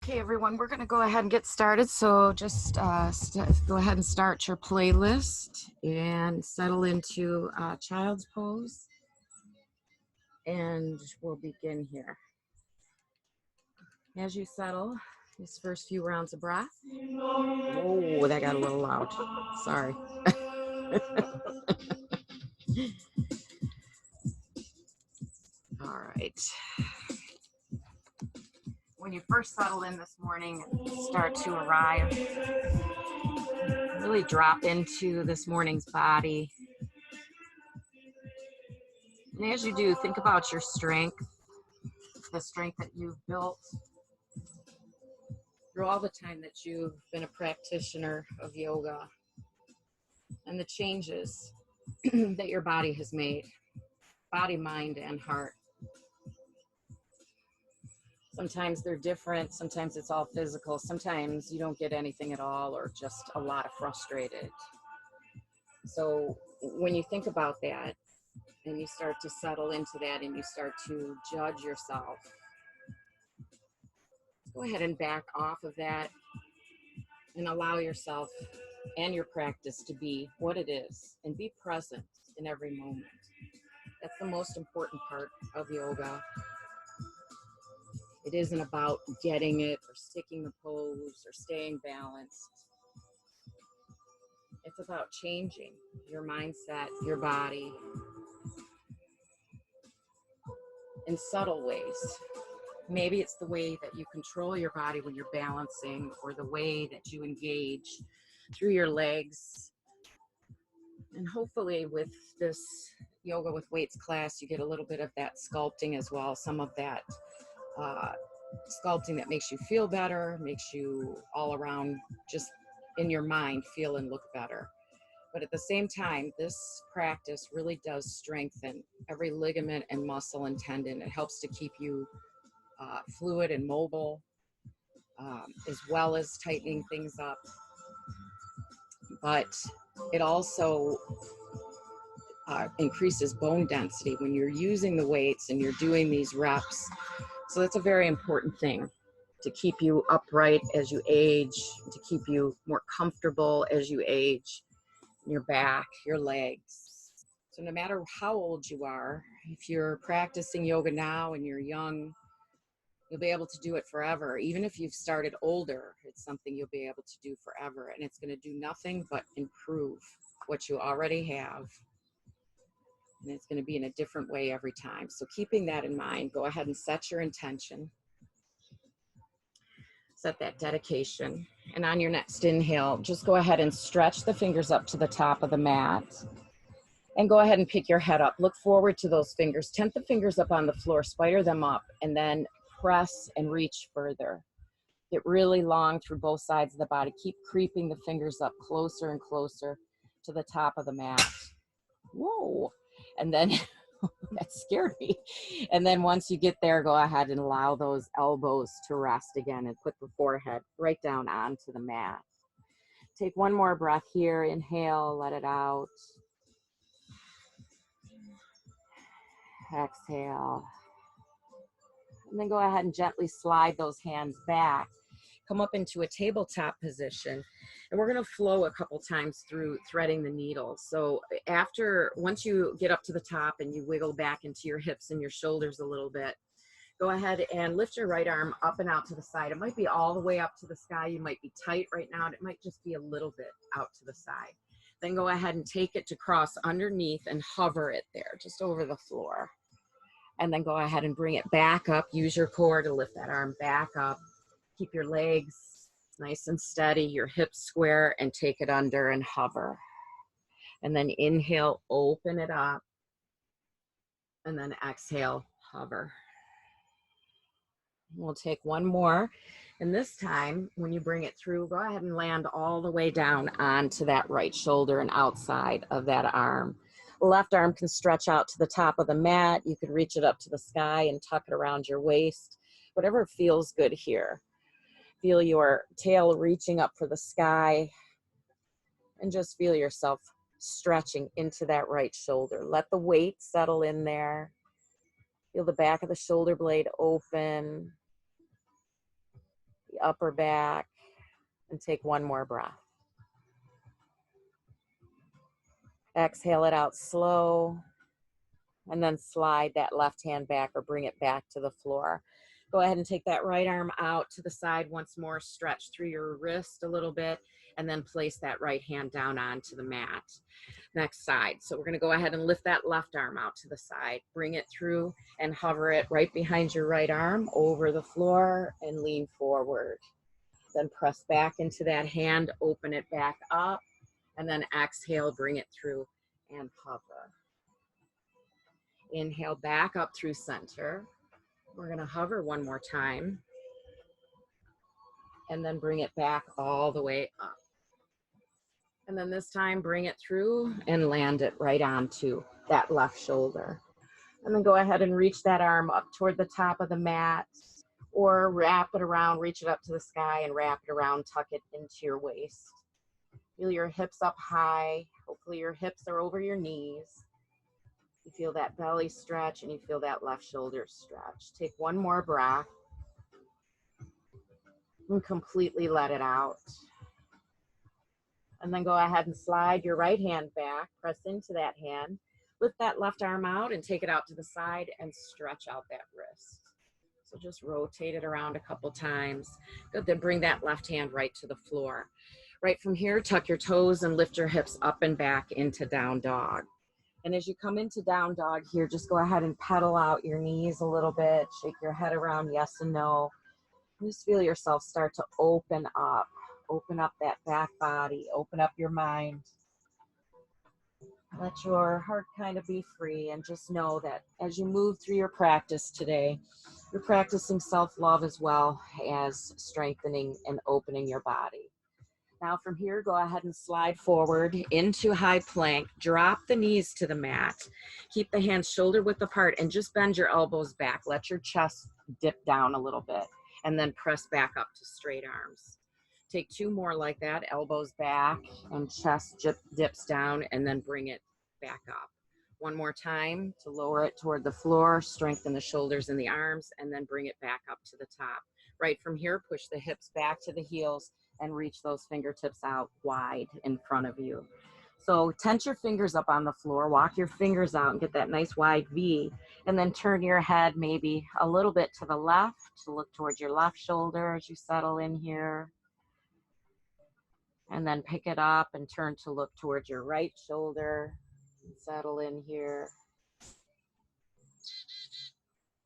Okay, everyone, we're going to go ahead and get started. So just go ahead and start your playlist and settle into child's pose. And we'll begin here. As you settle, these first few rounds of breath. Oh, that got a little loud. Sorry. All right. When you first settle in this morning and start to arrive, really drop into this morning's body. And as you do, think about your strength, the strength that you've built through all the time that you've been a practitioner of yoga, and the changes that your body has made, body, mind, and heart. Sometimes they're different, sometimes it's all physical, sometimes you don't get anything at all or just a lot of frustrated. So when you think about that and you start to settle into that and you start to judge yourself, go ahead and back off of that and allow yourself and your practice to be what it is and be present in every moment. That's the most important part of yoga. It isn't about getting it or sticking the pose or staying balanced. It's about changing your mindset, your body in subtle ways. Maybe it's the way that you control your body when you're balancing, or the way that you engage through your legs. And hopefully with this yoga with weights class, you get a little bit of that sculpting as well, some of that sculpting that makes you feel better, makes you all around just in your mind feel and look better. But at the same time, this practice really does strengthen every ligament and muscle and tendon. It helps to keep you fluid and mobile, as well as tightening things up. But it also increases bone density when you're using the weights and you're doing these reps. So that's a very important thing, to keep you upright as you age, to keep you more comfortable as you age, your back, your legs. So no matter how old you are, if you're practicing yoga now and you're young, you'll be able to do it forever. Even if you've started older, it's something you'll be able to do forever. And it's going to do nothing but improve what you already have. And it's going to be in a different way every time. So keeping that in mind, go ahead and set your intention. Set that dedication. And on your next inhale, just go ahead and stretch the fingers up to the top of the mat. And go ahead and pick your head up. Look forward to those fingers. Tent the fingers up on the floor, spider them up, and then press and reach further. Get really long through both sides of the body. Keep creeping the fingers up closer and closer to the top of the mat. Whoa. And then, that scared me. And then once you get there, go ahead and allow those elbows to rest again and put the forehead right down onto the mat. Take one more breath here. Inhale, let it out. Exhale. And then go ahead and gently slide those hands back. Come up into a tabletop position. And we're going to flow a couple times through threading the needle. So once you get up to the top and you wiggle back into your hips and your shoulders a little bit, go ahead and lift your right arm up and out to the side. It might be all the way up to the sky. You might be tight right now. It might just be a little bit out to the side. Then go ahead and take it to cross underneath and hover it there, just over the floor. And then go ahead and bring it back up. Use your core to lift that arm back up. Keep your legs nice and steady, your hips square, and take it under and hover. And then inhale, open it up. And then exhale, hover. We'll take one more. And this time, when you bring it through, go ahead and land all the way down onto that right shoulder and outside of that arm. The left arm can stretch out to the top of the mat. You can reach it up to the sky and tuck it around your waist. Whatever feels good here. Feel your tail reaching up for the sky. And just feel yourself stretching into that right shoulder. Let the weight settle in there. Feel the back of the shoulder blade open. the upper back, and take one more breath. Exhale it out slow, and then slide that left hand back or bring it back to the floor. Go ahead and take that right arm out to the side once more, stretch through your wrist a little bit, and then place that right hand down onto the mat. Next side. So we're gonna go ahead and lift that left arm out to the side, bring it through and hover it right behind your right arm over the floor and lean forward. Then press back into that hand, open it back up, and then exhale, bring it through and hover. Inhale back up through center. We're going to hover one more time and then bring it back all the way up. And then this time bring it through and land it right onto that left shoulder. And then go ahead and reach that arm up toward the top of the mat, or wrap it around, reach it up to the sky and wrap it around, tuck it into your waist. Feel your hips up high. Hopefully your hips are over your knees. You feel that belly stretch and you feel that left shoulder stretch. Take one more breath and completely let it out. And then go ahead and slide your right hand back, press into that hand, lift that left arm out and take it out to the side and stretch out that wrist. So just rotate it around a couple times. Good, then bring that left hand right to the floor. Right from here, tuck your toes and lift your hips up and back into down dog. And as you come into down dog here, just go ahead and pedal out your knees a little bit, shake your head around yes and no. Just feel yourself start to open up that back body, open up your mind. Let your heart kind of be free and just know that as you move through your practice today, you're practicing self-love as well as strengthening and opening your body. Now from here, go ahead and slide forward into high plank. Drop the knees to the mat. Keep the hands shoulder width apart and just bend your elbows back. Let your chest dip down a little bit and then press back up to straight arms. Take two more like that, elbows back and chest dips down and then bring it back up. One more time to lower it toward the floor, strengthen the shoulders and the arms, and then bring it back up to the top. Right from here, push the hips back to the heels and reach those fingertips out wide in front of you. So tense your fingers up on the floor, walk your fingers out and get that nice wide V, and then turn your head maybe a little bit to the left to look towards your left shoulder as you settle in here. And then pick it up and turn to look towards your right shoulder. Settle in here.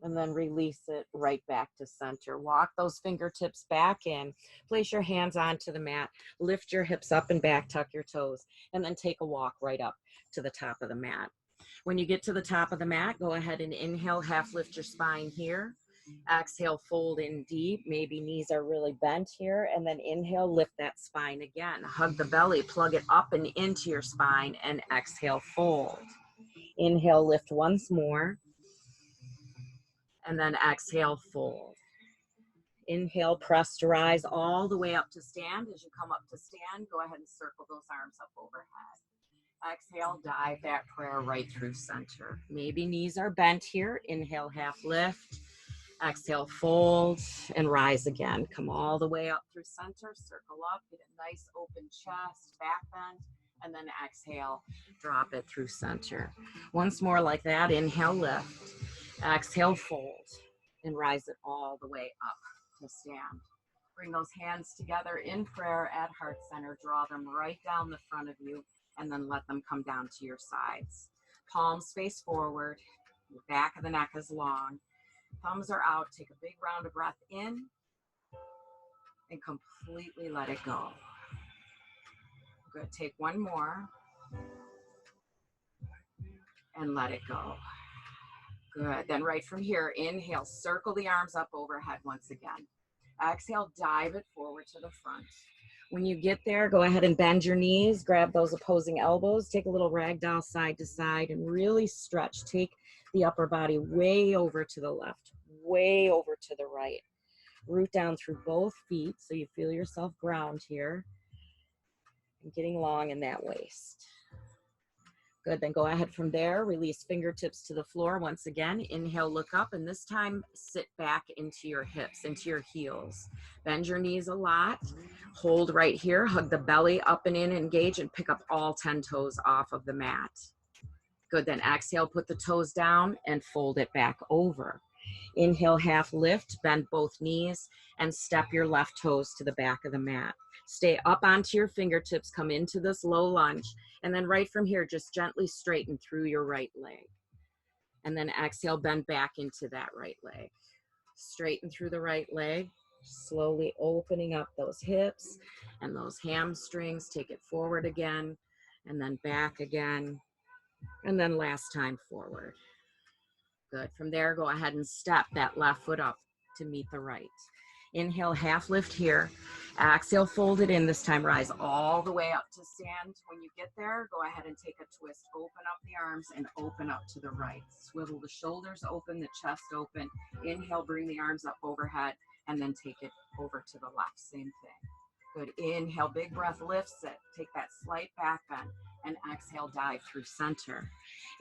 And then release it right back to center. Walk those fingertips back in. Place your hands onto the mat. Lift your hips up and back, tuck your toes, and then take a walk right up to the top of the mat. When you get to the top of the mat, go ahead and inhale, half lift your spine here. Exhale, fold in deep. Maybe knees are really bent here. And then inhale, lift that spine again. Hug the belly, plug it up and into your spine, and exhale, fold. Inhale, lift once more. And then exhale, fold. Inhale, press to rise all the way up to stand. As you come up to stand, go ahead and circle those arms up overhead. Exhale, dive that prayer right through center. Maybe knees are bent here. Inhale, half lift. Exhale, fold, and rise again. Come all the way up through center, circle up, get a nice open chest, back bend, and then exhale, drop it through center. Once more like that, inhale, lift. Exhale, fold, and rise it all the way up to stand. Bring those hands together in prayer at heart center. Draw them right down the front of you, and then let them come down to your sides. Palms face forward, the back of the neck is long. Thumbs are out. Take a big round of breath in and completely let it go. Good. Take one more and let it go. Good. Then right from here, inhale, circle the arms up overhead once again. Exhale, dive it forward to the front. When you get there, go ahead and bend your knees, grab those opposing elbows, take a little ragdoll side to side and really stretch. Take the upper body way over to the left, way over to the right. Root down through both feet so you feel yourself ground here and getting long in that waist. Good, then go ahead from there, release fingertips to the floor. Once again, inhale, look up, and this time sit back into your hips, into your heels. Bend your knees a lot. Hold right here, hug the belly up and in, engage, and pick up all 10 toes off of the mat. Good, then exhale, put the toes down and fold it back over. Inhale, half lift, bend both knees, and step your left toes to the back of the mat. Stay up onto your fingertips, come into this low lunge, and then right from here, just gently straighten through your right leg. And then exhale, bend back into that right leg. Straighten through the right leg, slowly opening up those hips and those hamstrings. Take it forward again, and then back again, and then last time forward. Good. From there, go ahead and step that left foot up to meet the right. Inhale, half lift here. Exhale, fold it in. This time, rise all the way up to stand. When you get there, go ahead and take a twist. Open up the arms and open up to the right. Swivel the shoulders open, the chest open. Inhale, bring the arms up overhead, and then take it over to the left. Same thing. Good. Inhale, big breath, lifts it. Take that slight back bend, and exhale, dive through center.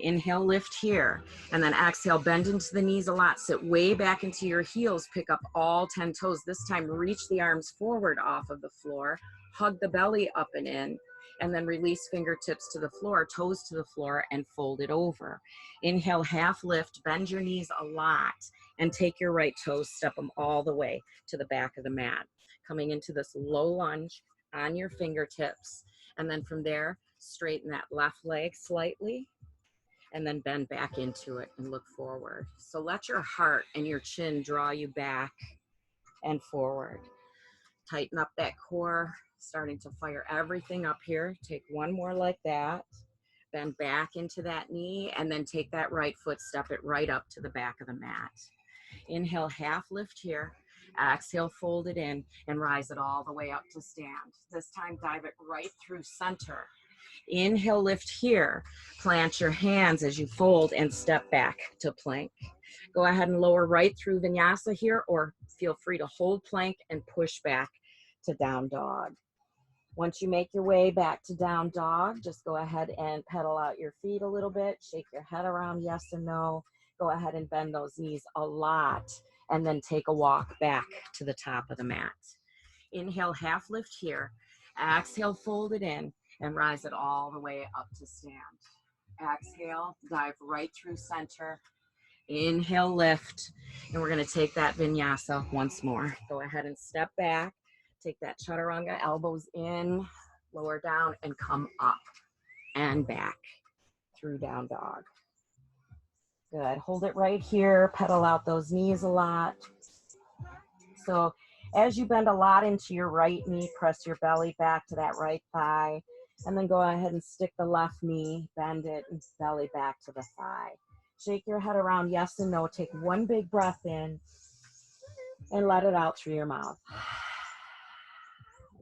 Inhale, lift here, and then exhale, bend into the knees a lot. Sit way back into your heels, pick up all 10 toes. This time, reach the arms forward off of the floor, hug the belly up and in, and then release fingertips to the floor, toes to the floor, and fold it over. Inhale, half lift, bend your knees a lot, and take your right toes, step them all the way to the back of the mat. Coming into this low lunge on your fingertips, and then from there, straighten that left leg slightly, and then bend back into it and look forward. So let your heart and your chin draw you back and forward. Tighten up that core, starting to fire everything up here. Take one more like that. Bend back into that knee, and then take that right foot, step it right up to the back of the mat. Inhale, half lift here. Exhale, fold it in, and rise it all the way up to stand. This time, dive it right through center. Inhale, lift here. Plant your hands as you fold and step back to plank. Go ahead and lower right through vinyasa here, or feel free to hold plank and push back to down dog. Once you make your way back to down dog, just go ahead and pedal out your feet a little bit, shake your head around yes and no. Go ahead and bend those knees a lot, and then take a walk back to the top of the mat. Inhale, half lift here. Exhale, fold it in, and rise it all the way up to stand. Exhale, dive right through center. Inhale, lift, and we're going to take that vinyasa once more. Go ahead and step back. Take that chaturanga, elbows in, lower down, and come up and back through down dog. Good. Hold it right here. Pedal out those knees a lot. So as you bend a lot into your right knee, press your belly back to that right thigh, and then go ahead and stick the left knee, bend it, and belly back to the thigh. Shake your head around yes and no. Take one big breath in and let it out through your mouth.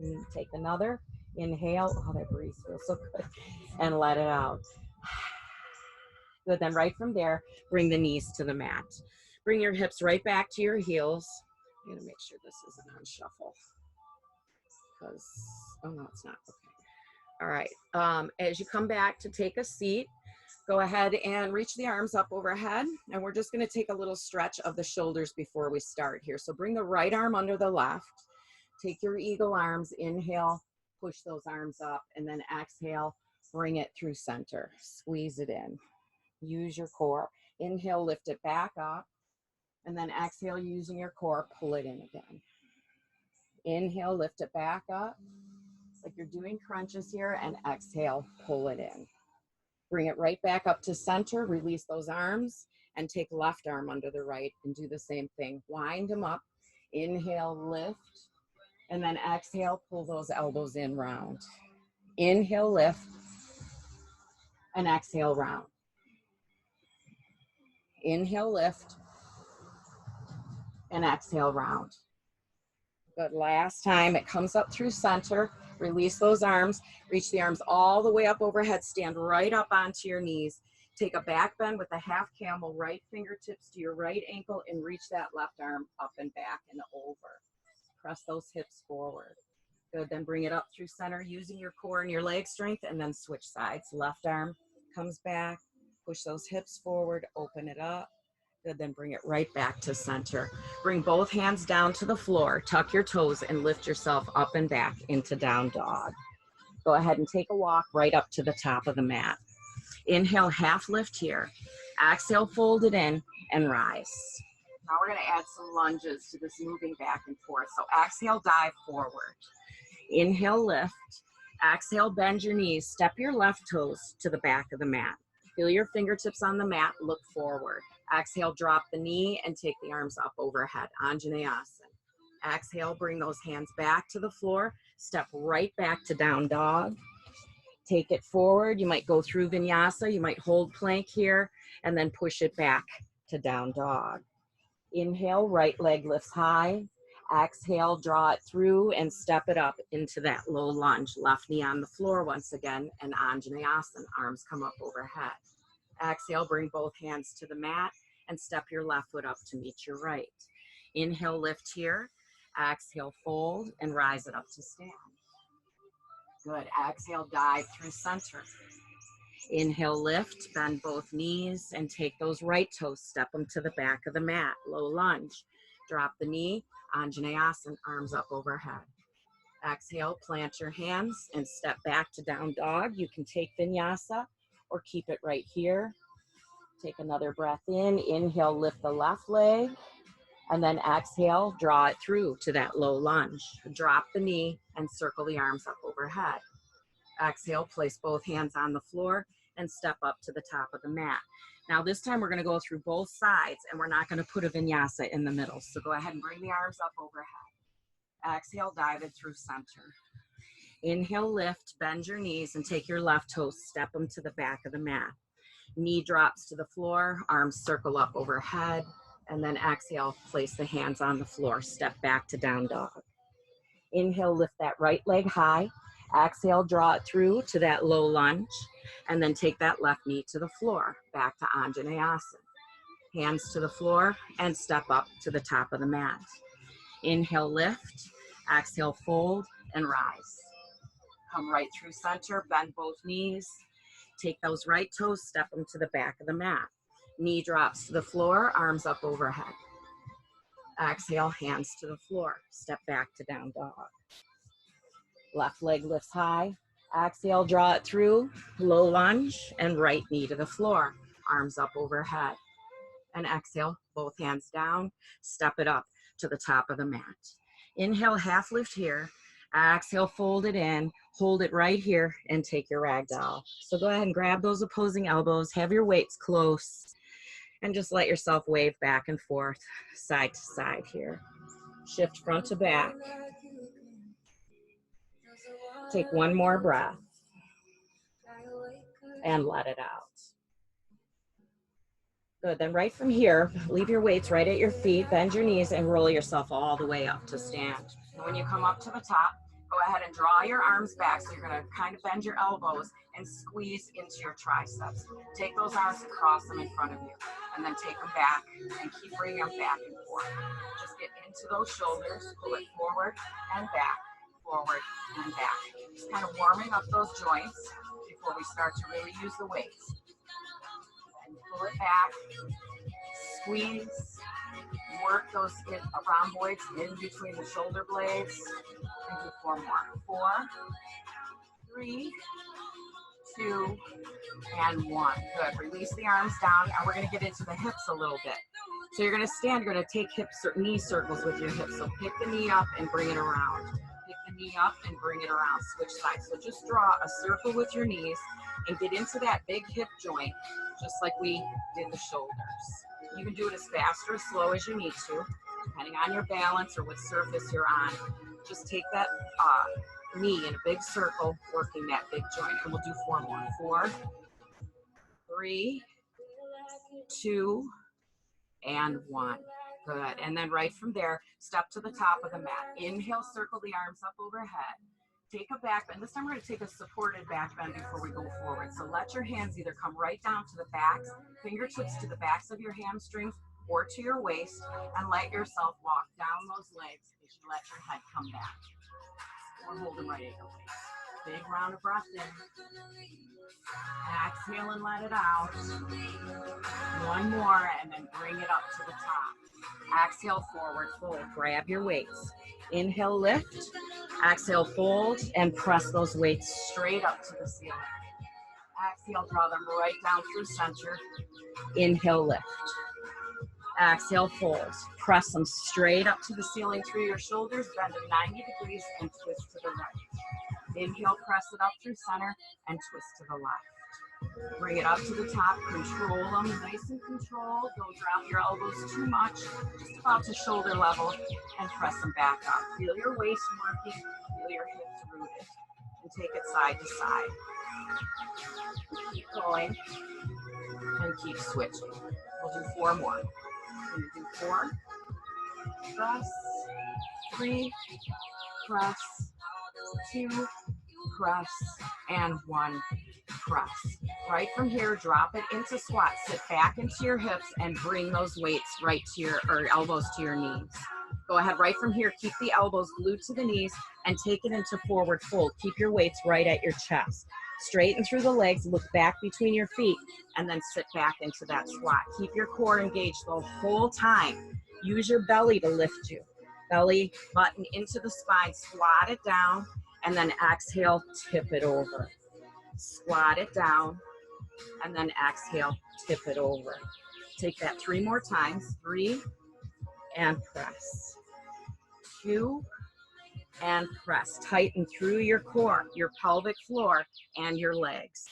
And take another. Inhale. Oh, that breeze feels so good. And let it out. Good. Then right from there, bring the knees to the mat. Bring your hips right back to your heels. I'm going to make sure this isn't on shuffle. Because, oh no, it's not. Okay. All right. As you come back to take a seat, go ahead and reach the arms up overhead. And we're just going to take a little stretch of the shoulders before we start here. So bring the right arm under the left. Take your eagle arms. Inhale, push those arms up. And then exhale, bring it through center. Squeeze it in. Use your core. Inhale, lift it back up. And then exhale, using your core, pull it in again. Inhale, lift it back up like you're doing crunches here, and exhale, pull it in. Bring it right back up to center, release those arms, and take left arm under the right and do the same thing. Wind them up. Inhale, lift, and then exhale, pull those elbows in round. Inhale, lift, and exhale, round. Inhale, lift, and exhale, round. Good. Last time, it comes up through center. Release those arms. Reach the arms all the way up overhead. Stand right up onto your knees. Take a back bend with a half camel. Right fingertips to your right ankle, and reach that left arm up and back and over. Press those hips forward. Good. Then bring it up through center using your core and your leg strength, and then switch sides. Left arm comes back, push those hips forward, open it up. Good, then bring it right back to center. Bring both hands down to the floor, tuck your toes, and lift yourself up and back into down dog. Go ahead and take a walk right up to the top of the mat. Inhale, half lift here. Exhale, fold it in and rise. Now we're gonna add some lunges to this moving back and forth. So exhale, dive forward. Inhale, lift. Exhale, bend your knees. Step your left toes to the back of the mat. Feel your fingertips on the mat, look forward. Exhale, drop the knee and take the arms up overhead, Anjaneyasana. Exhale, bring those hands back to the floor. Step right back to down dog. Take it forward. You might go through vinyasa. You might hold plank here and then push it back to down dog. Inhale, right leg lifts high. Exhale, draw it through and step it up into that low lunge. Left knee on the floor once again, and Anjaneyasana, arms come up overhead. Exhale, bring both hands to the mat and step your left foot up to meet your right. Inhale, lift here. Exhale, fold and rise it up to stand. Good. Exhale, dive through center. Inhale, lift, bend both knees and take those right toes, step them to the back of the mat. Low lunge. Drop the knee, Anjaneyasana, arms up overhead. Exhale, plant your hands and step back to down dog. You can take vinyasa or keep it right here. Take another breath in. Inhale, lift the left leg. And then exhale, draw it through to that low lunge. Drop the knee and circle the arms up overhead. Exhale, place both hands on the floor and step up to the top of the mat. Now this time we're going to go through both sides and we're not going to put a vinyasa in the middle. So go ahead and bring the arms up overhead. Exhale, dive it through center. Inhale, lift, bend your knees and take your left toes, step them to the back of the mat. Knee drops to the floor, arms circle up overhead, and then exhale, place the hands on the floor, step back to down dog. Inhale, lift that right leg high. Exhale, draw it through to that low lunge, and then take that left knee to the floor, back to Anjaneyasana. Hands to the floor and step up to the top of the mat. Inhale, lift. Exhale, fold and rise. Come right through center, bend both knees. Take those right toes, step them to the back of the mat. Knee drops to the floor, arms up overhead. Exhale, hands to the floor. Step back to down dog. Left leg lifts high. Exhale, draw it through, low lunge, and right knee to the floor. Arms up overhead. And exhale, both hands down, step it up to the top of the mat. Inhale, half lift here. Exhale, fold it in, hold it right here, and take your ragdoll. So go ahead and grab those opposing elbows, have your weights close, and just let yourself wave back and forth, side to side here. Shift front to back. Take one more breath, and let it out. Good, then right from here, leave your weights right at your feet, bend your knees, and roll yourself all the way up to stand. And when you come up to the top, go ahead and draw your arms back. So you're gonna kind of bend your elbows and squeeze into your triceps. Take those arms and cross them in front of you. And then take them back and keep bringing them back and forth. Just get into those shoulders, pull it forward and back, forward and back. Just kind of warming up those joints before we start to really use the weights. And pull it back, squeeze, work those rhomboids in between the shoulder blades, and do 4 more. 4, 3, 2, and 1. Good. Release the arms down, and we're going to get into the hips a little bit. So you're going to stand, you're going to take knee circles with your hips. So pick the knee up and bring it around. Pick the knee up and bring it around. Switch sides. So just draw a circle with your knees and get into that big hip joint, just like we did the shoulders. You can do it as fast or as slow as you need to, depending on your balance or what surface you're on. Just take that knee in a big circle, working that big joint. And we'll do 4 more. 4, 3, 2, and 1. Good. And then right from there, step to the top of the mat. Inhale, circle the arms up overhead. Take a back bend. This time we're going to take a supported back bend before we go forward. So let your hands either come right down to the backs, fingertips to the backs of your hamstrings or to your waist, and let yourself walk down those legs as you let your head come back. Or hold them right at your waist. Big round of breath in. Exhale and let it out. One more, and then bring it up to the top. Exhale, forward fold. Grab your weights. Inhale, lift. Exhale, fold, and press those weights straight up to the ceiling. Exhale, draw them right down through center. Inhale, lift. Exhale, fold. Press them straight up to the ceiling through your shoulders. Bend them 90 degrees and twist to the right. Inhale, press it up through center and twist to the left. Bring it up to the top. Control them, nice and controlled. Don't drop your elbows too much. Just about to shoulder level and press them back up. Feel your waist working. Feel your hips rooted. And take it side to side. Keep going and keep switching. We'll do 4 more. We'll do 4. Press. 3. Press. 2. Press. And 1. Press. Right from here, drop it into squat. Sit back into your hips and bring those weights right to your, or elbows to your knees. Go ahead, right from here, keep the elbows glued to the knees and take it into forward fold. Keep your weights right at your chest. Straighten through the legs, look back between your feet, and then sit back into that squat. Keep your core engaged the whole time. Use your belly to lift you. Belly button into the spine, squat it down, and then exhale, tip it over. Squat it down, and then exhale, tip it over. Take that 3 more times. 3, and press. 2, and press. Tighten through your core, your pelvic floor, and your legs.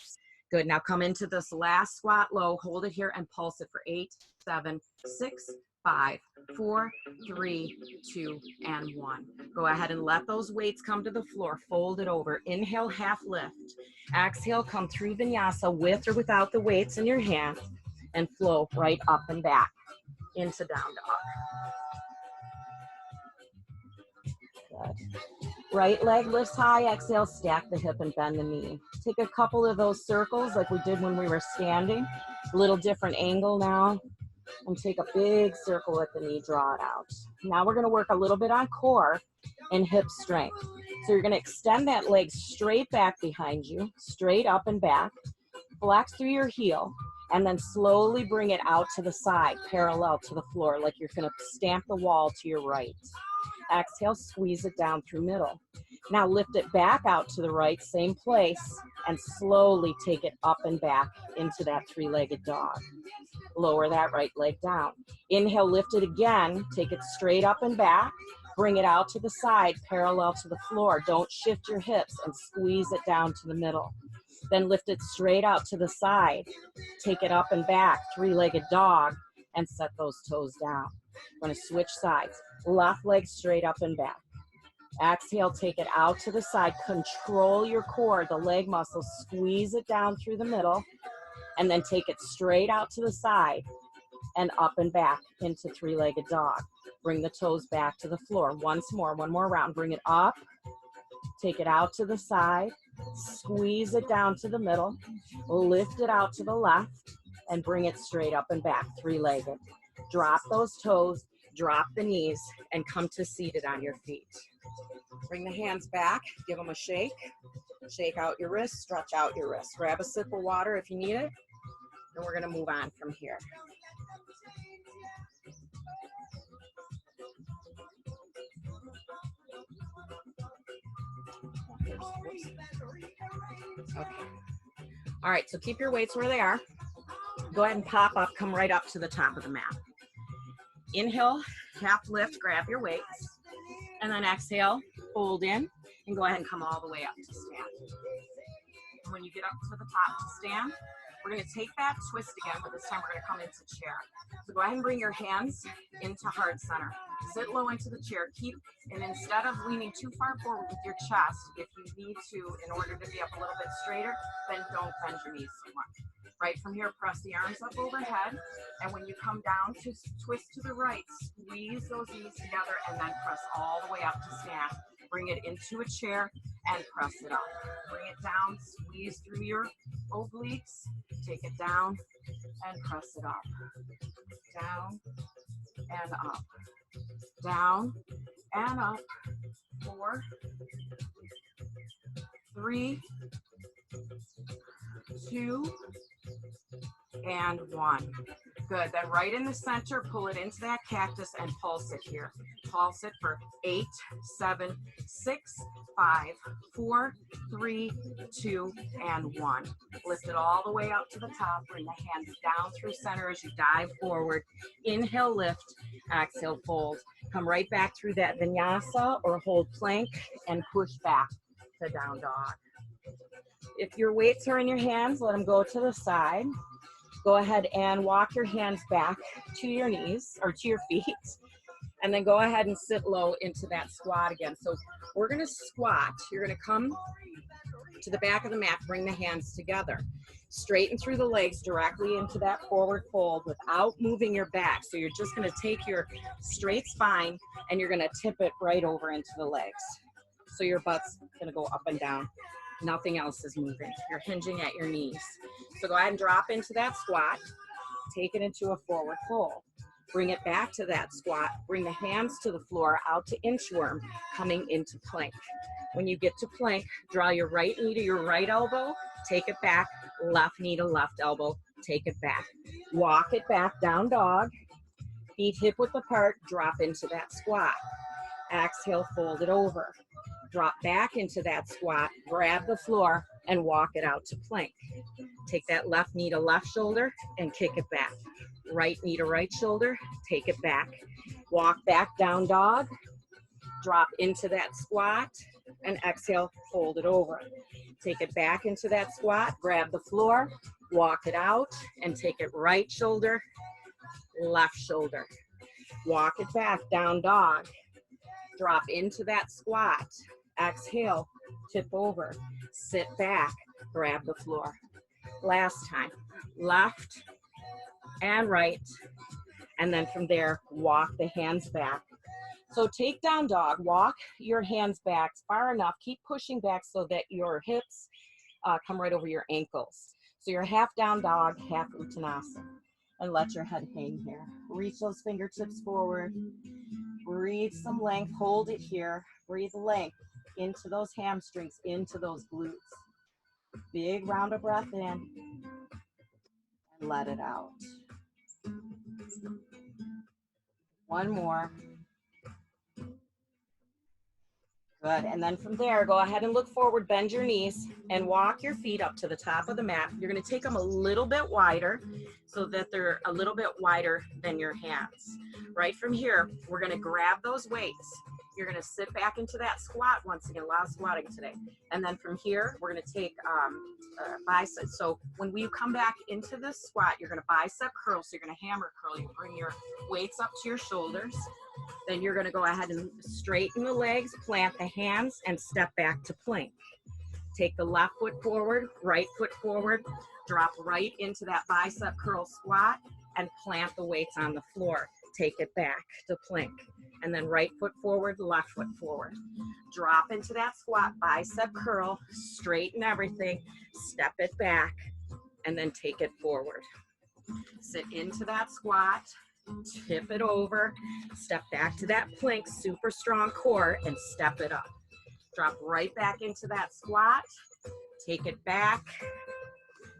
Good, now come into this last squat low. Hold it here and pulse it for 8, 7, 6, 5, 4, 3, 2, and 1. Go ahead and let those weights come to the floor. Fold it over. Inhale, half lift. Exhale, come through vinyasa with or without the weights in your hand and flow right up and back into down dog. Good. Right leg lifts high. Exhale, stack the hip and bend the knee. Take a couple of those circles like we did when we were standing. A little different angle now. And take a big circle at the knee, draw it out. Now we're gonna work a little bit on core and hip strength. So you're gonna extend that leg straight back behind you, straight up and back, flex through your heel, and then slowly bring it out to the side, parallel to the floor, like you're gonna stamp the wall to your right. Exhale, squeeze it down through middle. Now lift it back out to the right, same place, and slowly take it up and back into that 3-legged dog. Lower that right leg down. Inhale, lift it again, take it straight up and back, bring it out to the side, parallel to the floor. Don't shift your hips and squeeze it down to the middle. Then lift it straight out to the side, take it up and back, 3-legged dog, and set those toes down. We're gonna switch sides. Left leg straight up and back. Exhale, take it out to the side. Control your core, the leg muscles, squeeze it down through the middle, and then take it straight out to the side and up and back into 3-legged dog. Bring the toes back to the floor. Once more, one more round. Bring it up, take it out to the side, squeeze it down to the middle, lift it out to the left, and bring it straight up and back, 3-legged. Drop those toes, drop the knees, and come to seated on your feet. Bring the hands back, give them a shake. Shake out your wrists, stretch out your wrists. Grab a sip of water if you need it, and we're gonna move on from here. Okay. All right, so keep your weights where they are. Go ahead and pop up, come right up to the top of the mat. Inhale, half lift, grab your weights, and then exhale, fold in, and go ahead and come all the way up to stand. And when you get up to the top to stand, we're gonna take that twist again, but this time we're gonna come into chair. So go ahead and bring your hands into heart center. Sit low into the chair. And instead of leaning too far forward with your chest, if you need to, in order to be up a little bit straighter, then don't bend your knees so much. Right from here, press the arms up overhead, and when you come down to twist to the right, squeeze those knees together and then press all the way up to stand. Bring it into a chair and press it up. Bring it down, squeeze through your obliques, take it down and press it up. Down and up. Down and up. 4, 3, 2, and 1. Good. Then right in the center, pull it into that cactus and pulse it here. Pulse it for 8, 7, 6, 5, 4, 3, 2, and 1. Lift it all the way up to the top. Bring the hands down through center as you dive forward. Inhale, lift. Exhale, fold. Come right back through that vinyasa or hold plank and push back to down dog. If your weights are in your hands, let them go to the side. Go ahead and walk your hands back to your knees or to your feet. And then go ahead and sit low into that squat again. So we're going to squat. You're going to come to the back of the mat, bring the hands together. Straighten through the legs directly into that forward fold without moving your back. So you're just going to take your straight spine and you're going to tip it right over into the legs. So your butt's going to go up and down. Nothing else is moving. You're hinging at your knees. So go ahead and drop into that squat. Take it into a forward fold. Bring it back to that squat. Bring the hands to the floor, out to inchworm, coming into plank. When you get to plank, draw your right knee to your right elbow, take it back, left knee to left elbow, take it back. Walk it back, down dog, feet hip width apart, drop into that squat. Exhale, fold it over. Drop back into that squat, grab the floor, and walk it out to plank. Take that left knee to left shoulder and kick it back. Right knee to right shoulder, take it back. Walk back, down dog, drop into that squat, and exhale, fold it over. Take it back into that squat, grab the floor, walk it out, and take it right shoulder, left shoulder. Walk it back, down dog. Drop into that squat. Exhale, tip over, sit back, grab the floor. Last time, left and right. And then from there, walk the hands back. So take down dog, walk your hands back far enough, keep pushing back so that your hips come right over your ankles. So you're half down dog, half uttanasana. And let your head hang here. Reach those fingertips forward. Breathe some length, hold it here. Breathe length into those hamstrings, into those glutes. Big round of breath in and let it out. One more. Good, and then from there, go ahead and look forward, bend your knees, and walk your feet up to the top of the mat. You're gonna take them a little bit wider so that they're a little bit wider than your hands. Right from here, we're gonna grab those weights. You're gonna sit back into that squat once again, a lot of squatting today. And then from here, we're gonna take bicep. So when we come back into the squat, you're gonna bicep curl, so you're gonna hammer curl. You bring your weights up to your shoulders. Then you're gonna go ahead and straighten the legs, plant the hands, and step back to plank. Take the left foot forward, right foot forward, drop right into that bicep curl squat, and plant the weights on the floor. Take it back to plank. And then right foot forward, left foot forward. Drop into that squat, bicep curl, straighten everything, step it back, and then take it forward. Sit into that squat, tip it over, step back to that plank, super strong core, and step it up. Drop right back into that squat, take it back,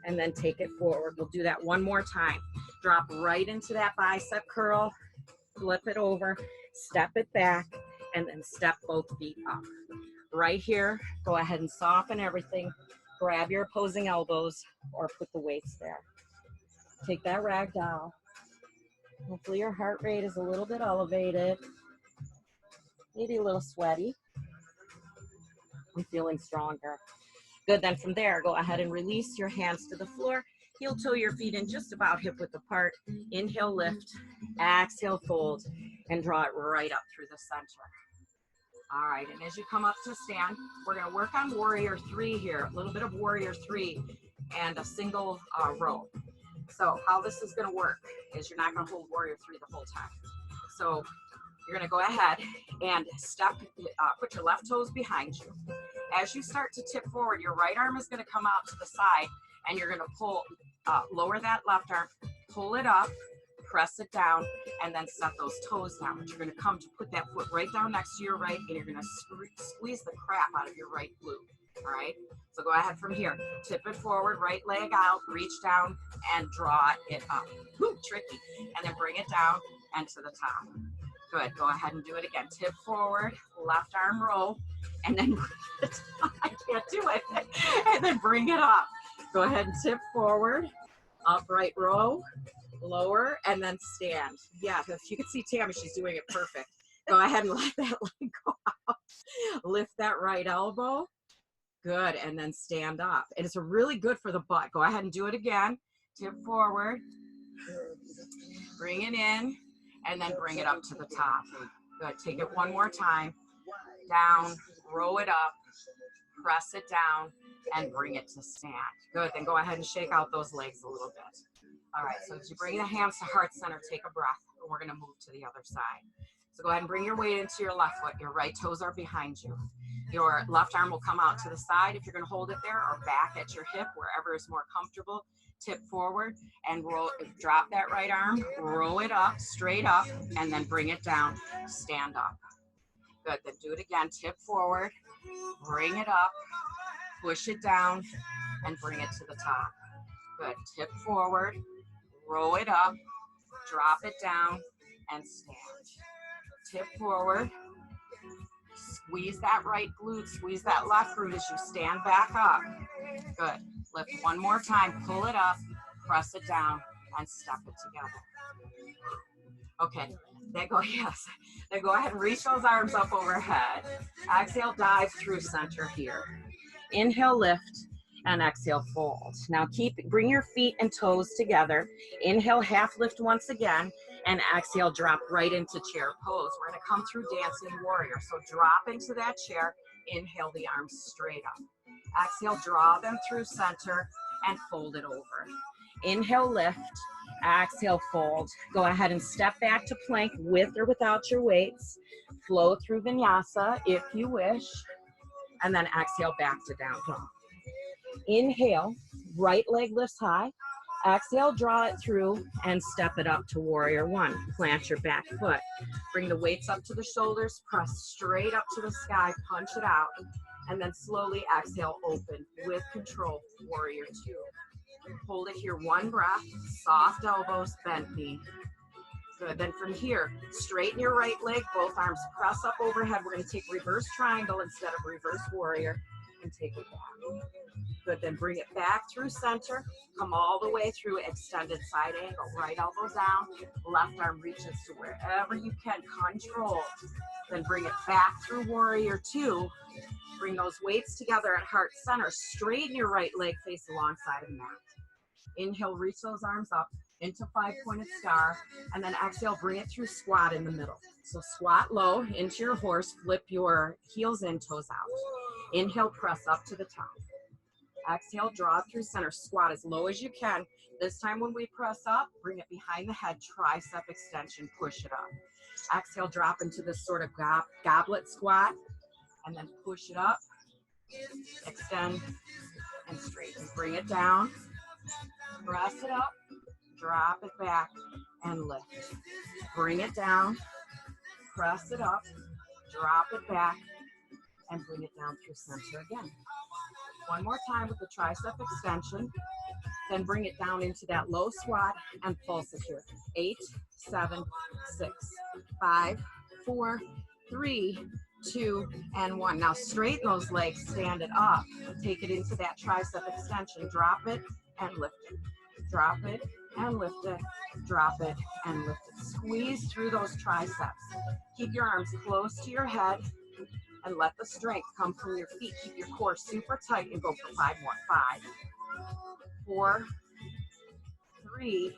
and then take it forward. We'll do that one more time. Drop right into that bicep curl, flip it over, step it back, and then step both feet up. Right here, go ahead and soften everything. Grab your opposing elbows or put the weights there. Take that ragdoll. Hopefully your heart rate is a little bit elevated, maybe a little sweaty. I'm feeling stronger. Good, then from there, go ahead and release your hands to the floor. Heel toe your feet in just about hip width apart. Inhale, lift, exhale, fold, and draw it right up through the center. All right, and as you come up to stand, we're gonna work on warrior 3 here, a little bit of warrior 3 and a single row. So how this is gonna work is you're not gonna hold warrior 3 the whole time. So you're gonna go ahead and step, put your left toes behind you. As you start to tip forward, your right arm is gonna come out to the side and you're gonna pull, lower that left arm, pull it up, press it down, and then set those toes down. But you're gonna come to put that foot right down next to your right and you're gonna squeeze the crap out of your right glute. All right, so go ahead from here. Tip it forward, right leg out, reach down and draw it up. Woo, tricky. And then bring it down and to the top. Good, go ahead and do it again. Tip forward, left arm roll, and then bring it up. I can't do it. And then bring it up. Go ahead and tip forward, upright row, lower, and then stand. Yeah, if you can see Tammy, she's doing it perfect. Go ahead and let that leg go out. Lift that right elbow. Good, and then stand up. And it's really good for the butt. Go ahead and do it again. Tip forward, bring it in, and then bring it up to the top. Good, take it one more time. Down, row it up, press it down, and bring it to stand. Good, then go ahead and shake out those legs a little bit. All right, so as you bring the hands to heart center, take a breath, and we're gonna move to the other side. So go ahead and bring your weight into your left foot. Your right toes are behind you. Your left arm will come out to the side if you're gonna hold it there, or back at your hip, wherever is more comfortable. Tip forward and roll, drop that right arm, roll it up, straight up, and then bring it down, stand up. Good, then do it again. Tip forward, bring it up, push it down, and bring it to the top. Good, tip forward, roll it up, drop it down, and stand. Tip forward, squeeze that right glute, squeeze that left glute as you stand back up. Good, lift one more time, pull it up, press it down, and step it together. Okay, then go, yes, then go ahead and reach those arms up overhead. Exhale, dive through center here. Inhale, lift, and exhale, fold. Now bring your feet and toes together. Inhale, half lift once again, and exhale, drop right into chair pose. We're gonna come through dancing warrior. So drop into that chair, inhale the arms straight up. Exhale, draw them through center and fold it over. Inhale, lift, exhale, fold. Go ahead and step back to plank with or without your weights. Flow through vinyasa if you wish, and then exhale back to down dog. Inhale, right leg lifts high. Exhale, draw it through and step it up to warrior one. Plant your back foot. Bring the weights up to the shoulders, press straight up to the sky, punch it out, and then slowly exhale, open with control, warrior two. Hold it here, one breath, soft elbows, bent knee. Good, then from here, straighten your right leg, both arms press up overhead. We're gonna take reverse triangle instead of reverse warrior and take it back. Good, then bring it back through center, come all the way through extended side angle, right elbow down, left arm reaches to wherever you can, control. Then bring it back through warrior two, bring those weights together at heart center, straighten your right leg, face alongside of the mat. Inhale, reach those arms up into five-pointed star, and then exhale, bring it through squat in the middle. So squat low into your horse, flip your heels in, toes out. Inhale, press up to the top. Exhale, draw through center, squat as low as you can. This time when we press up, bring it behind the head, tricep extension, push it up. Exhale, drop into this sort of goblet squat, and then push it up, extend, and straighten. Bring it down, press it up, drop it back, and lift. Bring it down, press it up, drop it back, and bring it down through center again. One more time with the tricep extension, then bring it down into that low squat and pulse it here. 8, 7, 6, 5, 4, 3, 2, and 1. Now straighten those legs, stand it up, take it into that tricep extension, drop it and lift it, drop it and lift it, drop it and lift it. Squeeze through those triceps. Keep your arms close to your head and let the strength come from your feet. Keep your core super tight and go for 5 more. 5, 4, 3,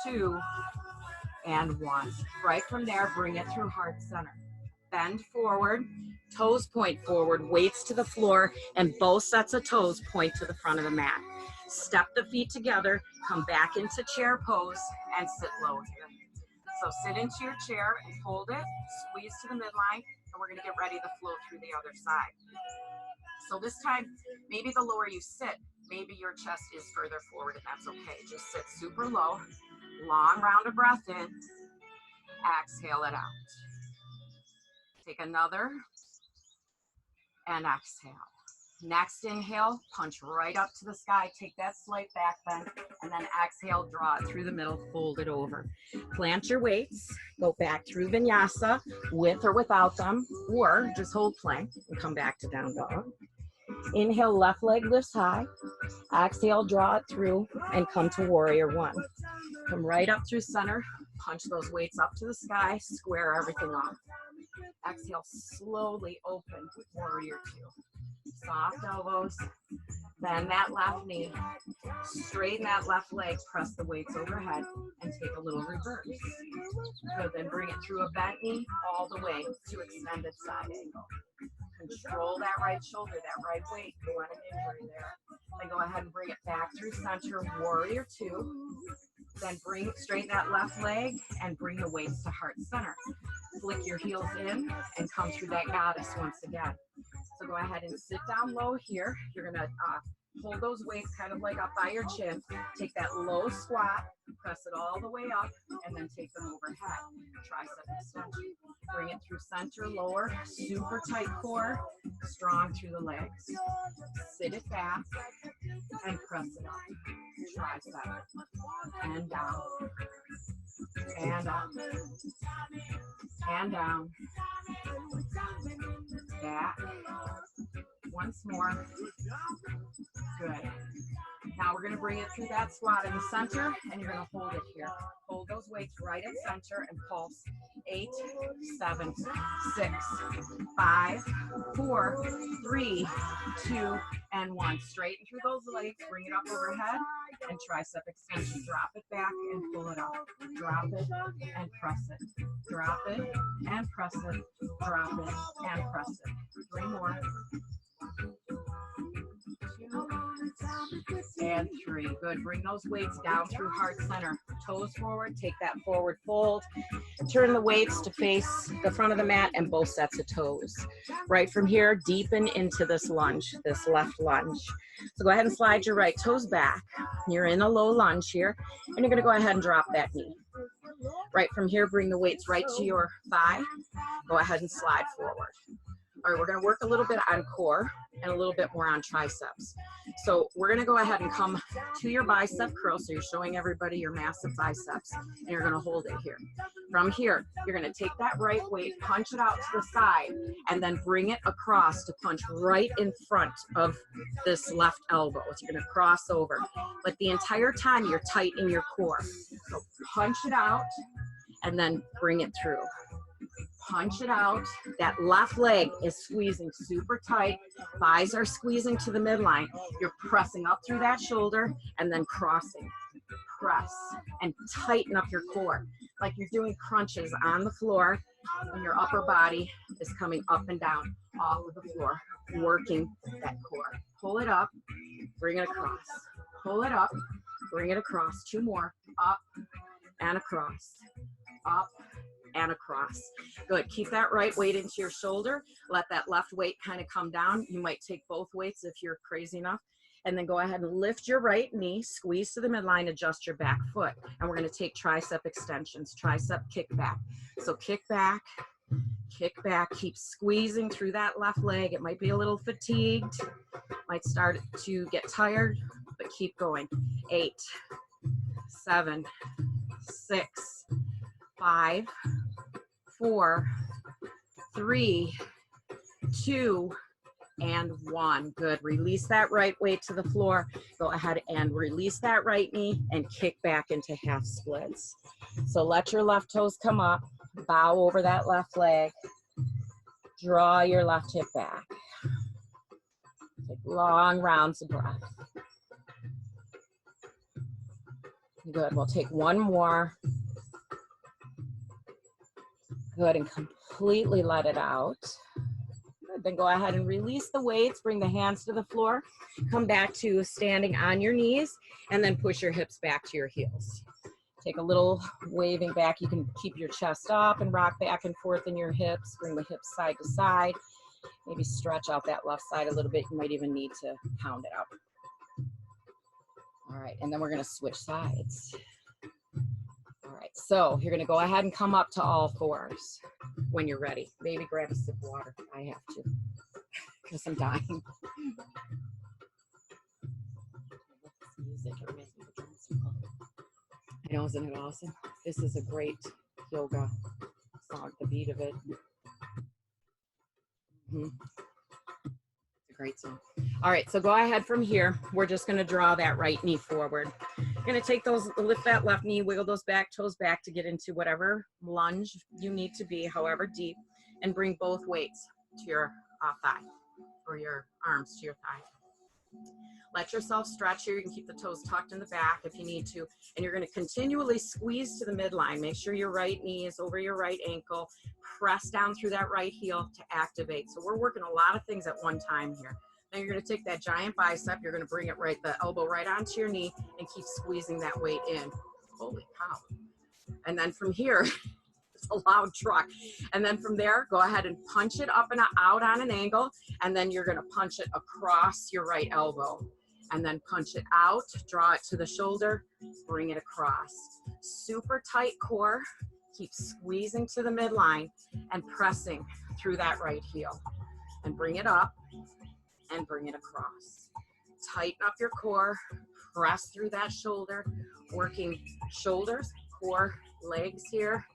2, and 1. Right from there, bring it through heart center. Bend forward, toes point forward, weights to the floor, and both sets of toes point to the front of the mat. Step the feet together, come back into chair pose, and sit low here. So sit into your chair and hold it, squeeze to the midline, and we're gonna get ready to flow through the other side. So this time, maybe the lower you sit, maybe your chest is further forward, and that's okay. Just sit super low, long round of breath in, exhale it out. Take another, and exhale. Next inhale, punch right up to the sky. Take that slight back bend, and then exhale, draw it through the middle, fold it over. Plant your weights, go back through vinyasa with or without them, or just hold plank and come back to down dog. Inhale, left leg lifts high. Exhale, draw it through and come to warrior one. Come right up through center, punch those weights up to the sky, square everything off. Exhale, slowly open, warrior two. Soft elbows, bend that left knee, straighten that left leg, press the weights overhead, and take a little reverse. Good, then bring it through a bent knee all the way to extended side angle. Control that right shoulder, that right weight. You want an injury there. Then go ahead and bring it back through center, warrior two. Then straighten that left leg and bring the weights to heart center. Flick your heels in and come through that goddess once again. So go ahead and sit down low here. You're gonna hold those weights kind of like up by your chin. Take that low squat, press it all the way up, and then take them overhead. Tricep extension. Bring it through center, lower, super tight core, strong through the legs. Sit it back and press it up. Tricep. And down. And up. And down. Back. Once more. Good. Now we're going to bring it through that squat in the center, and you're going to hold it here. Hold those weights right at center and pulse. 8, 7, 6, 5, 4, 3, 2, and 1. Straighten through those legs, bring it up overhead, and tricep extension. Drop it back and pull it up. Drop it and press it. Drop it and press it. Drop it and press it. 3 more. 2 and 3. Good. Bring those weights down through heart center. Toes forward. Take that forward fold. Turn the weights to face the front of the mat and both sets of toes. Right from here, deepen into this lunge, this left lunge. So go ahead and slide your right toes back. You're in a low lunge here, and you're going to go ahead and drop that knee. Right from here, bring the weights right to your thigh. Go ahead and slide forward. All right, we're going to work a little bit on core and a little bit more on triceps. So we're going to go ahead and come to your bicep curl. So you're showing everybody your massive biceps, and you're going to hold it here. From here, you're going to take that right weight, punch it out to the side, and then bring it across to punch right in front of this left elbow. So you're going to cross over. But the entire time, you're tight in your core. So punch it out, and then bring it through. Punch it out. That left leg is squeezing super tight. Thighs are squeezing to the midline. You're pressing up through that shoulder and then crossing. Press and tighten up your core. Like you're doing crunches on the floor, and your upper body is coming up and down off of the floor, working that core. Pull it up, bring it across. Pull it up, bring it across. 2 more. Up and across. Up and across. Good. Keep that right weight into your shoulder. Let that left weight kind of come down. You might take both weights if you're crazy enough. And then go ahead and lift your right knee, squeeze to the midline, adjust your back foot. And we're going to take tricep extensions, tricep kick back. So kick back, keep squeezing through that left leg. It might be a little fatigued, might start to get tired, but keep going. 8, 7, 6, 5, 4, 3, 2, and 1. Good. Release that right weight to the floor. Go ahead and release that right knee and kick back into half splits. So let your left toes come up, bow over that left leg, draw your left hip back. Take long rounds of breath. Good. We'll take 1 more. Good, and completely let it out. Good. Then go ahead and release the weights, bring the hands to the floor, come back to standing on your knees, and then push your hips back to your heels. Take a little waving back. You can keep your chest up and rock back and forth in your hips, bring the hips side to side, maybe stretch out that left side a little bit. You might even need to pound it out. All right, and then we're gonna switch sides. All right, so you're gonna go ahead and come up to all fours when you're ready. Maybe grab a sip of water. I have to. because I'm dying. Music, it reminds me of a drum. I know, isn't it awesome? This is a great yoga song, the beat of it. It's a great song. All right, so go ahead from here. We're just going to draw that right knee forward. You're going to take those, lift that left knee, wiggle those back toes back to get into whatever lunge you need to be, however deep, and bring both weights to your thigh, or your arms to your thigh. Let yourself stretch here. You can keep the toes tucked in the back if you need to. And you're going to continually squeeze to the midline. Make sure your right knee is over your right ankle. Press down through that right heel to activate. So we're working a lot of things at one time here. Then you're going to take that giant bicep. You're going to bring it right, the elbow right onto your knee, and keep squeezing that weight in. Holy cow. And then from here, it's a loud truck. And then from there, go ahead and punch it up and out on an angle. And then you're going to punch it across your right elbow. And then punch it out, draw it to the shoulder, bring it across. Super tight core, keep squeezing to the midline and pressing through that right heel. And bring it up and bring it across. Tighten up your core, press through that shoulder, working shoulders, core, legs here,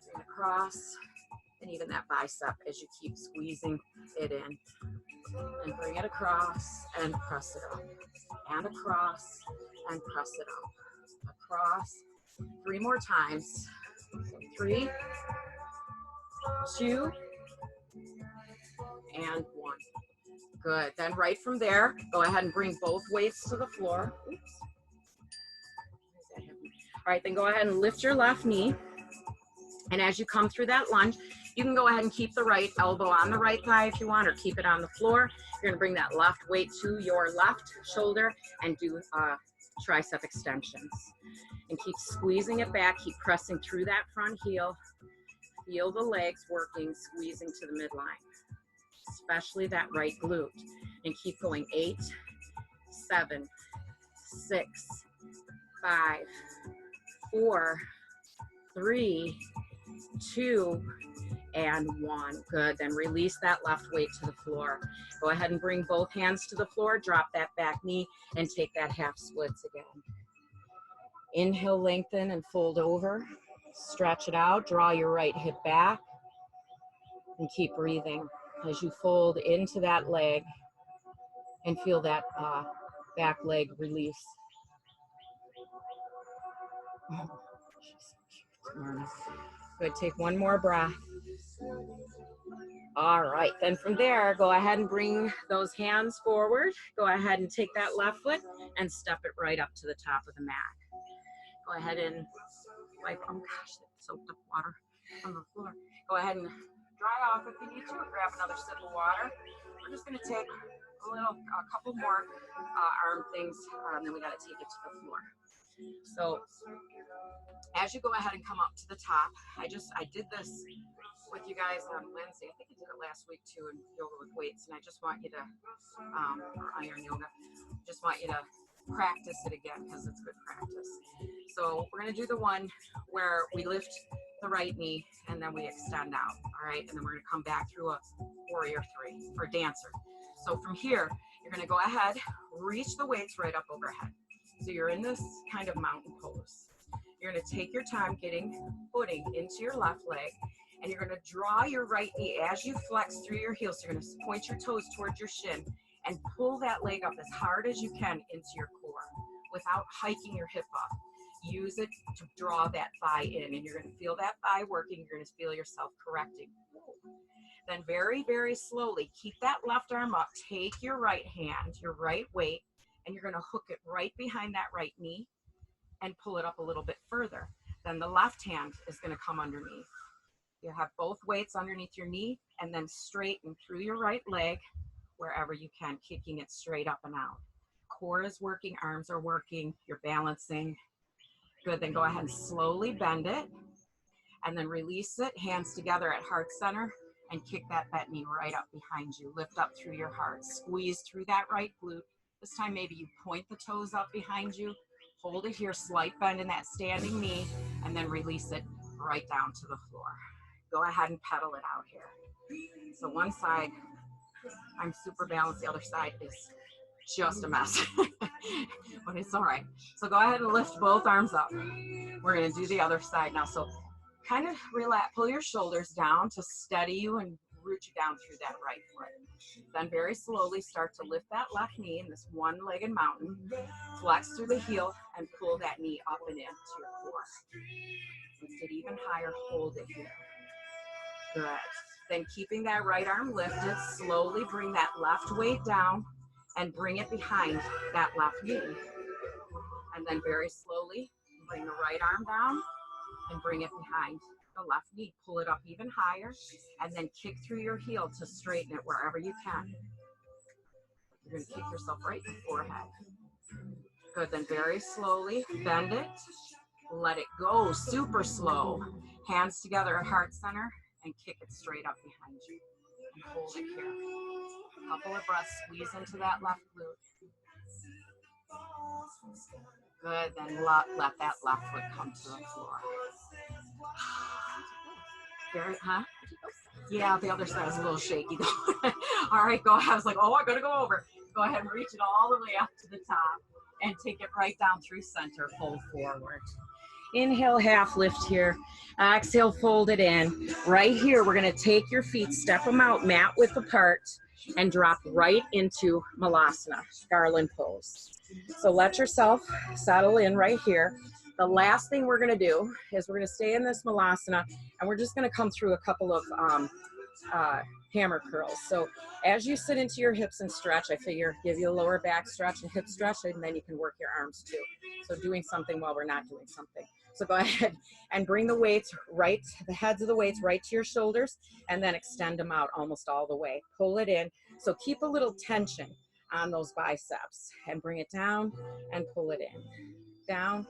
bring it across, and even that bicep as you keep squeezing it in. And bring it across and press it up, and across and press it up, across. 3 more times. So 3, 2, and 1. Good. Then right from there, go ahead and bring both weights to the floor. Oops. All right, then go ahead and lift your left knee. And as you come through that lunge, you can go ahead and keep the right elbow on the right thigh if you want, or keep it on the floor. You're gonna bring that left weight to your left shoulder and do tricep extensions. And keep squeezing it back, keep pressing through that front heel. Feel the legs working, squeezing to the midline, especially that right glute. And keep going, 8, 7, 6, 5, 4, 3, 2, and 1. Good. Then release that left weight to the floor. Go ahead and bring both hands to the floor, drop that back knee, and take that half splits again. Inhale, lengthen and fold over. Stretch it out, draw your right hip back, and keep breathing as you fold into that leg and feel that back leg release. Oh, she's so cute. Good, take one more breath. All right, then from there, go ahead and bring those hands forward. Go ahead and take that left foot and step it right up to the top of the mat. Go ahead and wipe, oh gosh, that soaked up water on the floor. Go ahead and dry off if you need to, or grab another sip of water. We're just gonna take a couple more arm things, and then we gotta take it to the floor. So as you go ahead and come up to the top, I did this with you guys on Wednesday. I think I did it last week too in yoga with weights, and I just want you to, or iron yoga, just want you to practice it again because it's good practice. So we're gonna do the one where we lift the right knee and then we extend out, all right? And then we're gonna come back through a warrior 3 or dancer. So from here, you're gonna go ahead, reach the weights right up overhead. So you're in this kind of mountain pose. You're gonna take your time getting footing into your left leg, and you're gonna draw your right knee as you flex through your heels. So you're gonna point your toes towards your shin and pull that leg up as hard as you can into your core without hiking your hip up. Use it to draw that thigh in, and you're gonna feel that thigh working. You're gonna feel yourself correcting. Then very, very slowly, keep that left arm up. Take your right hand, your right weight, and you're gonna hook it right behind that right knee and pull it up a little bit further. Then the left hand is gonna come underneath. You have both weights underneath your knee, and then straighten through your right leg wherever you can, kicking it straight up and out. Core is working, arms are working, you're balancing. Good, then go ahead and slowly bend it, and then release it, hands together at heart center, and kick that bent knee right up behind you. Lift up through your heart, squeeze through that right glute. This time maybe you point the toes up behind you, hold it here, slight bend in that standing knee, and then release it right down to the floor. Go ahead and pedal it out here. So one side, I'm super balanced. The other side is just a mess, but it's all right. So go ahead and lift both arms up. We're gonna do the other side now. So kind of relax, pull your shoulders down to steady you and root you down through that right foot. Then very slowly start to lift that left knee in this one-legged mountain. Flex through the heel and pull that knee up and into your core. Let's get even higher, hold it here. Good. Then keeping that right arm lifted, slowly bring that left weight down and bring it behind that left knee. And then very slowly bring the right arm down and bring it behind the left knee. Pull it up even higher and then kick through your heel to straighten it wherever you can. You're going to kick yourself right in the forehead. Good. Then very slowly bend it. Let it go super slow. Hands together at heart center and kick it straight up behind you. And hold it here. A couple of breaths. Squeeze into that left glute. Good. Then let that left foot come to the floor. Very, huh? Yeah, the other side is a little shaky though. All right, go ahead. I was like, oh, I gotta go over. Go ahead and reach it all the way up to the top and take it right down through center. Fold forward. Inhale, half lift here. Exhale, fold it in. Right here, we're gonna take your feet, step them out, mat width apart, and drop right into Malasana, garland pose. So let yourself settle in right here. The last thing we're gonna do is we're gonna stay in this Malasana, and we're just gonna come through a couple of hammer curls. So as you sit into your hips and stretch, I figure give you a lower back stretch and hip stretch, and then you can work your arms too. So doing something while we're not doing something. So go ahead and bring the weights right, the heads of the weights right to your shoulders, and then extend them out almost all the way. Pull it in. So keep a little tension on those biceps and bring it down and pull it in. Down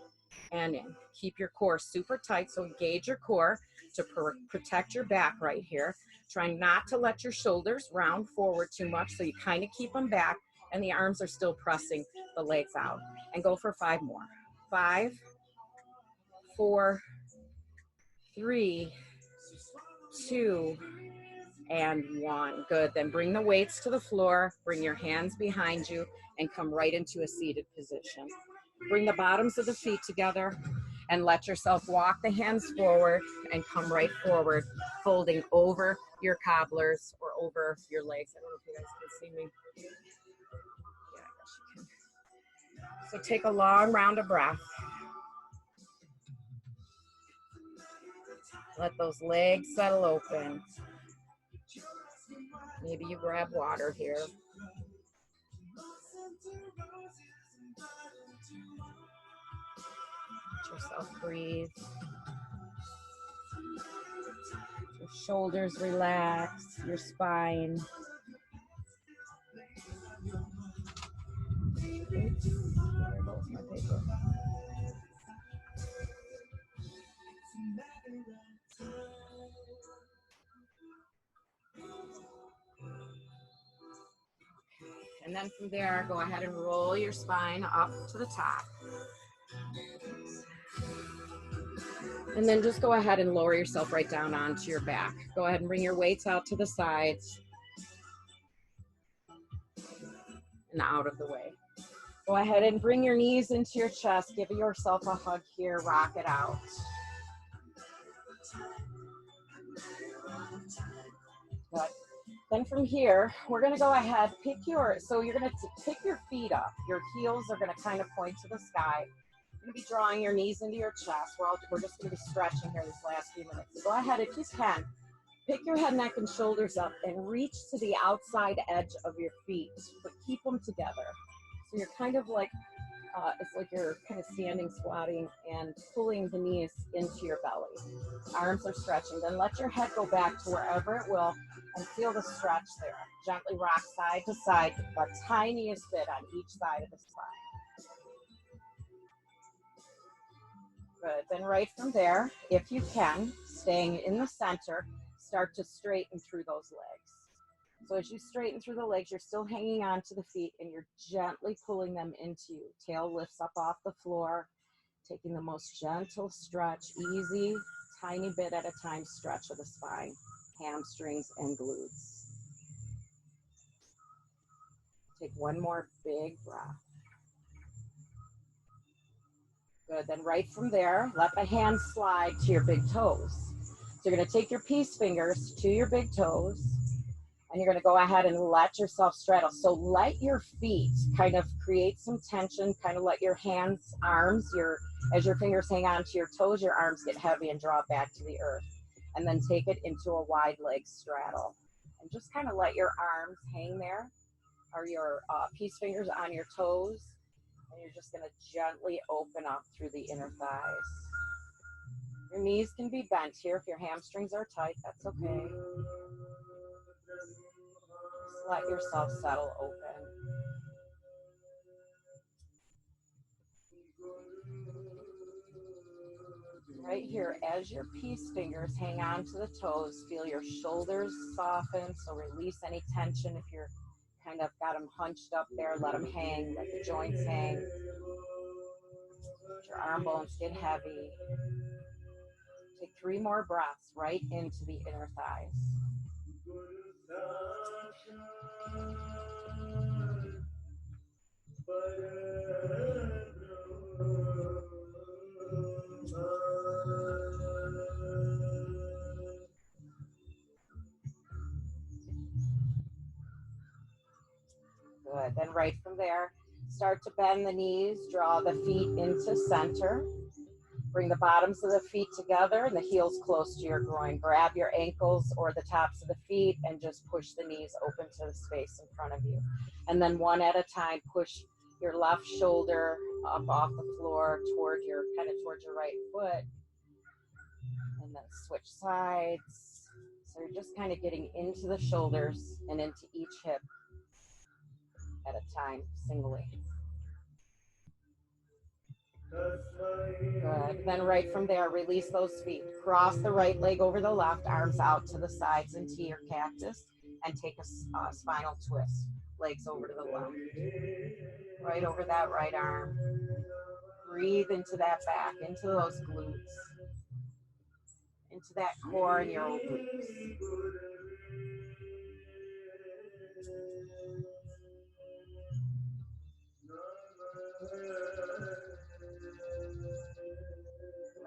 and in. Keep your core super tight. So engage your core to protect your back right here. Try not to let your shoulders round forward too much, so you kind of keep them back and the arms are still pressing the legs out. And go for 5 more. 5, 4, 3, 2, and 1. Good. Then bring the weights to the floor, bring your hands behind you, and come right into a seated position. Bring the bottoms of the feet together and let yourself walk the hands forward and come right forward, folding over your cobblers or over your legs. I don't know if you guys can see me. Yeah, I guess you can. So take a long round of breath. Let those legs settle open. Maybe you grab water here. Let yourself breathe. Your shoulders relax, your spine. Oops, there goes my paper. And then from there, go ahead and roll your spine up to the top. And then just go ahead and lower yourself right down onto your back. Go ahead and bring your weights out to the sides and out of the way. Go ahead and bring your knees into your chest. Give yourself a hug here. Rock it out. Good. Then from here, we're going to go ahead, so you're going to pick your feet up. Your heels are going to kind of point to the sky. You're going to be drawing your knees into your chest. We're just going to be stretching here this last few minutes. So go ahead, if you can, pick your head, neck, and shoulders up and reach to the outside edge of your feet, but keep them together. So you're kind of like, it's like you're kind of standing, squatting, and pulling the knees into your belly. Arms are stretching. Then let your head go back to wherever it will and feel the stretch there. Gently rock side to side, the tiniest bit on each side of the spine. Good. Then right from there, if you can, staying in the center, start to straighten through those legs. So as you straighten through the legs, you're still hanging on to the feet and you're gently pulling them into you. Tail lifts up off the floor, taking the most gentle stretch, easy, tiny bit at a time stretch of the spine, hamstrings and glutes. Take one more big breath. Good, then right from there, let the hands slide to your big toes. So you're gonna take your peace fingers to your big toes, and you're gonna go ahead and let yourself straddle. So let your feet kind of create some tension, kind of let your hands, arms, as your fingers hang on to your toes, your arms get heavy and draw back to the earth. And then take it into a wide leg straddle. And just kind of let your arms hang there, or your peace fingers on your toes. And you're just gonna gently open up through the inner thighs. Your knees can be bent here. If your hamstrings are tight, that's okay. Just let yourself settle open. Right here, as your peace fingers hang on to the toes, feel your shoulders soften, so release any tension. If you're kind of got them hunched up there, let them hang, let the joints hang. Let your arm bones get heavy. Take 3 more breaths right into the inner thighs. Good, then right from there, start to bend the knees, draw the feet into center. Bring the bottoms of the feet together and the heels close to your groin. Grab your ankles or the tops of the feet and just push the knees open to the space in front of you. And then one at a time, push your left shoulder up off the floor toward your right foot. And then switch sides. So you're just kind of getting into the shoulders and into each hip at a time, singly. Good. Then right from there, release those feet. Cross the right leg over the left, arms out to the sides into your cactus, and take a spinal twist. Legs over to the left. Right over that right arm. Breathe into that back, into those glutes, into that core and your obliques.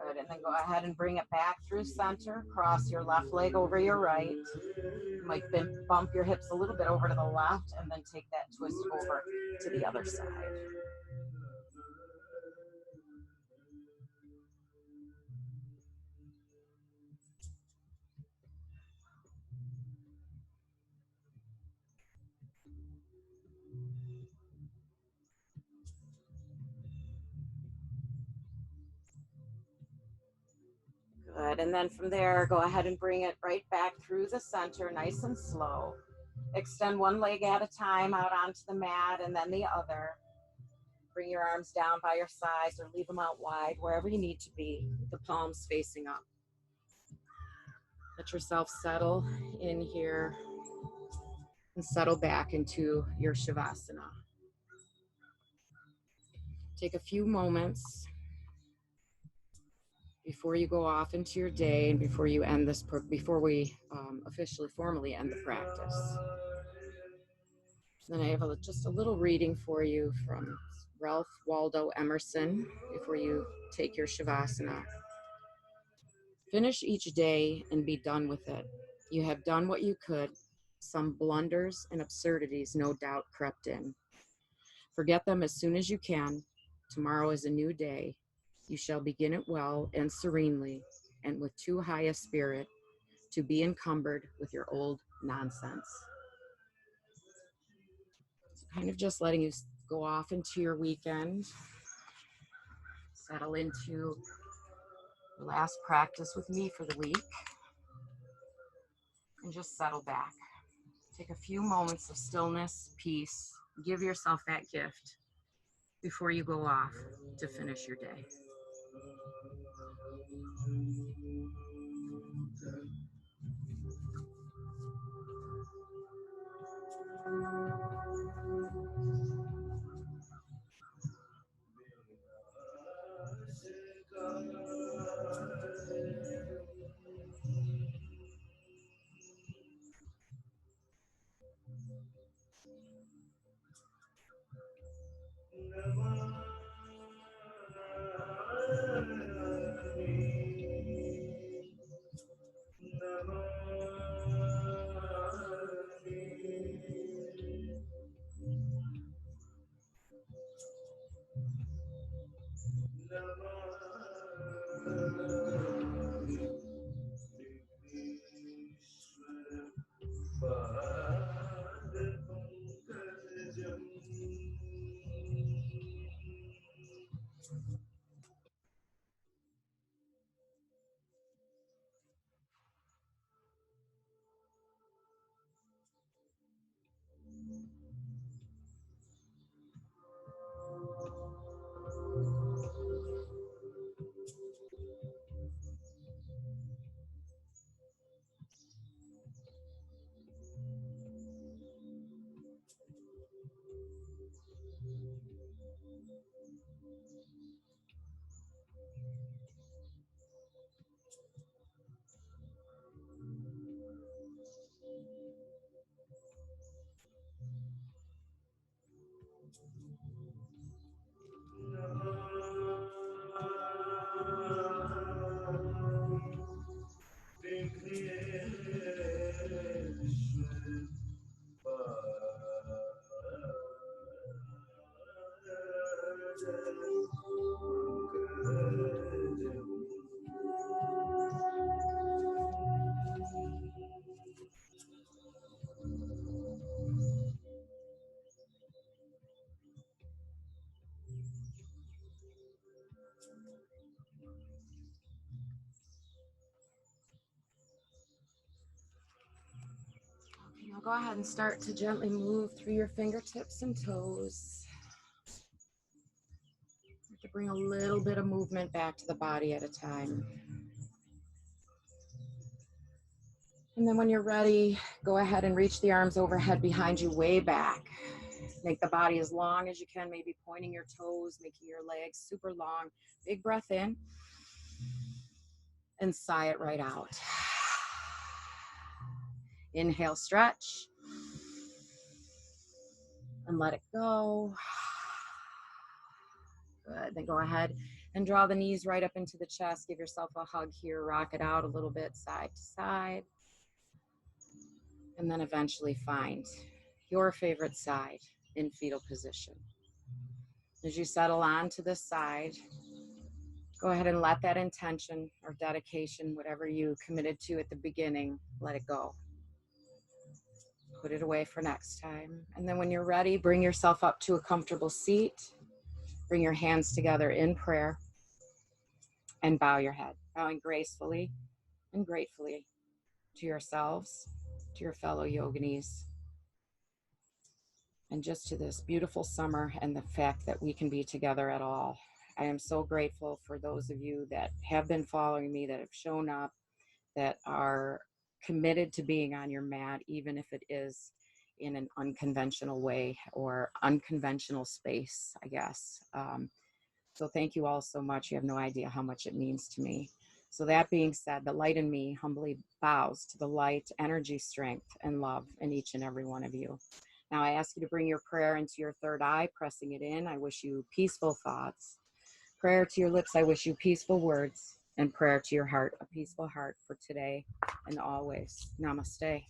Good, and then go ahead and bring it back through center. Cross your left leg over your right. You might bump your hips a little bit over to the left, and then take that twist over to the other side. Good, and then from there, go ahead and bring it right back through the center, nice and slow. Extend one leg at a time out onto the mat, and then the other. Bring your arms down by your sides or leave them out wide, wherever you need to be, the palms facing up. Let yourself settle in here and settle back into your Shavasana. Take a few moments before you go off into your day and before you end this, before we formally end the practice. Then I have just a little reading for you from Ralph Waldo Emerson before you take your Shavasana. Finish each day and be done with it. You have done what you could. Some blunders and absurdities no doubt crept in. Forget them as soon as you can. Tomorrow is a new day. You shall begin it well and serenely, and with too high a spirit to be encumbered with your old nonsense. So kind of just letting you go off into your weekend, settle into the last practice with me for the week, and just settle back. Take a few moments of stillness, peace. Give yourself that gift before you go off to finish your day. Now go ahead and start to gently move through your fingertips and toes. To bring a little bit of movement back to the body at a time. And then when you're ready, go ahead and reach the arms overhead behind you, way back. Make the body as long as you can, maybe pointing your toes, making your legs super long. Big breath in. And sigh it right out. Inhale, stretch. And let it go. Good. Then go ahead and draw the knees right up into the chest. Give yourself a hug here. Rock it out a little bit, side to side. And then eventually find your favorite side in fetal position. As you settle onto this side, go ahead and let that intention or dedication, whatever you committed to at the beginning, let it go. Put it away for next time. And then when you're ready, bring yourself up to a comfortable seat. Bring your hands together in prayer and bow your head, bowing gracefully and gratefully to yourselves, to your fellow yoginis, and just to this beautiful summer and the fact that we can be together at all. I am so grateful for those of you that have been following me, that have shown up, that are committed to being on your mat, even if it is in an unconventional way or unconventional space, I guess. So thank you all so much. You have no idea how much it means to me. So that being said, the light in me humbly bows to the light, energy, strength, and love in each and every one of you. Now I ask you to bring your prayer into your third eye, pressing it in. I wish you peaceful thoughts. Prayer to your lips, I wish you peaceful words. And prayer to your heart, a peaceful heart for today and always. Namaste.